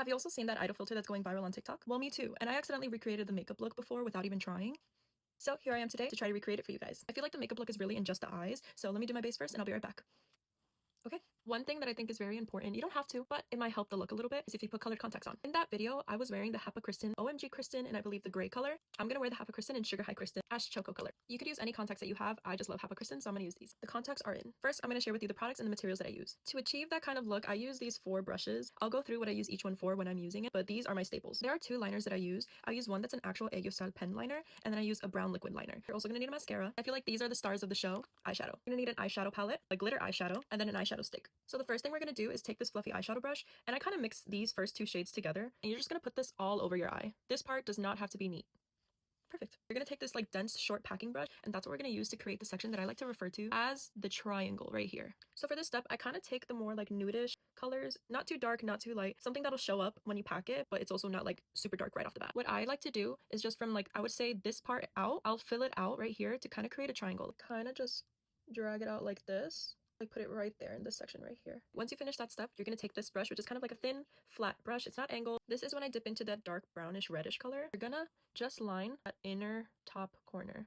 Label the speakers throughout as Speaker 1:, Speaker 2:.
Speaker 1: Have you also seen that idol filter that's going viral on TikTok? Well, me too, and I accidentally recreated the makeup look before without even trying. So here I am today to try to recreate it for you guys. I feel like the makeup look is really in just the eyes, so let me do my base first and I'll be right back. Okay, one thing that I think is very important, you don't have to, but it might help the look a little bit, is if you put colored contacts on. In that video, I was wearing the Hapa Kristen OMG Kristen and I believe the gray color. I'm gonna wear the Hapa Kristen and Sugar High Kristen Ash Choco color. You could use any contacts that you have. I just love Hapa Kristen, so I'm gonna use these. The contacts are in. First, I'm gonna share with you the products and the materials that I use. To achieve that kind of look, I use these 4 brushes. I'll go through what I use each one for when I'm using it, but these are my staples. There are 2 liners that I use. I use one that's an actual Egyo style pen liner, and then I use a brown liquid liner. You're also gonna need a mascara. I feel like these are the stars of the show. Eyeshadow. You're gonna need an eyeshadow palette, a glitter eyeshadow, and then an eyeshadow stick. So the first thing we're gonna do is take this fluffy eyeshadow brush, and I kind of mix these first 2 shades together, and you're just gonna put this all over your eye. This part does not have to be neat. Perfect. You're gonna take this like dense short packing brush, and that's what we're gonna use to create the section that I like to refer to as the triangle right here. So for this step, I kind of take the more like nudish colors, not too dark, not too light, something that'll show up when you pack it, but it's also not like super dark right off the bat. What I like to do is just from like, I would say this part out, I'll fill it out right here to kind of create a triangle. Kind of just drag it out like this. Like put it right there in this section right here. Once you finish that step, you're gonna take this brush, which is kind of like a thin, flat brush. It's not angled. This is when I dip into that dark brownish reddish color. You're gonna just line that inner top corner.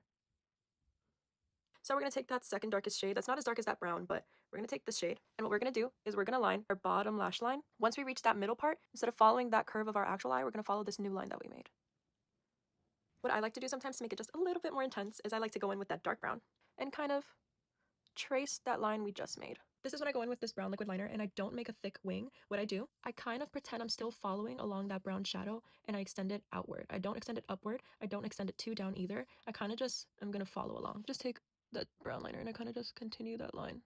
Speaker 1: So we're gonna take that second darkest shade. That's not as dark as that brown, but we're gonna take this shade. And what we're gonna do is we're gonna line our bottom lash line. Once we reach that middle part, instead of following that curve of our actual eye, we're gonna follow this new line that we made. What I like to do sometimes to make it just a little bit more intense is I like to go in with that dark brown and kind of trace that line we just made. This is when I go in with this brown liquid liner and I don't make a thick wing. What I do, I kind of pretend I'm still following along that brown shadow and I extend it outward. I don't extend it upward. I don't extend it too down either. I kind of just, I'm going to follow along. Just take that brown liner and I kind of just continue that line.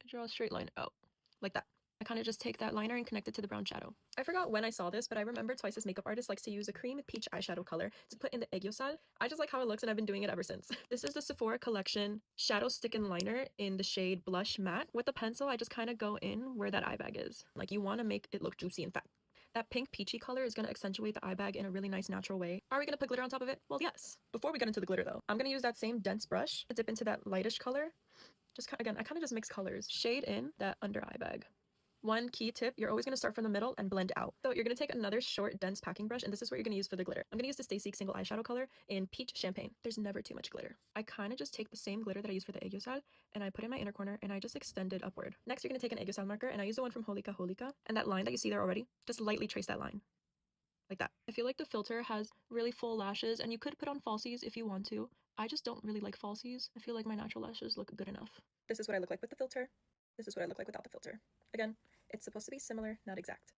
Speaker 1: I draw a straight line out like that. I kind of just take that liner and connect it to the brown shadow. I forgot when I saw this, but I remember Twice's makeup artist likes to use a cream peach eyeshadow color to put in the Egyo. I just like how it looks and I've been doing it ever since. This is the Sephora Collection Shadow Stick and Liner in the shade Blush Matte. With the pencil, I just kind of go in where that eye bag is. Like you want to make it look juicy and fat. That pink peachy color is going to accentuate the eye bag in a really nice natural way. Are we going to put glitter on top of it? Well, yes. Before we get into the glitter though, I'm going to use that same dense brush to dip into that lightish color. Just again, I kind of just mix colors. Shade in that under eye bag. One key tip, you're always going to start from the middle and blend out. So you're going to take another short, dense packing brush, and this is what you're going to use for the glitter. I'm going to use the Stay Seek single eyeshadow color in Peach Champagne. There's never too much glitter. I kind of just take the same glitter that I use for the Egyo and I put in my inner corner, and I just extend it upward. Next, you're going to take an Egyo marker, and I use the one from Holika Holika, and that line that you see there already, just lightly trace that line. Like that. I feel like the filter has really full lashes, and you could put on falsies if you want to. I just don't really like falsies. I feel like my natural lashes look good enough. This is what I look like with the filter. This is what I look like without the filter. Again, it's supposed to be similar, not exact.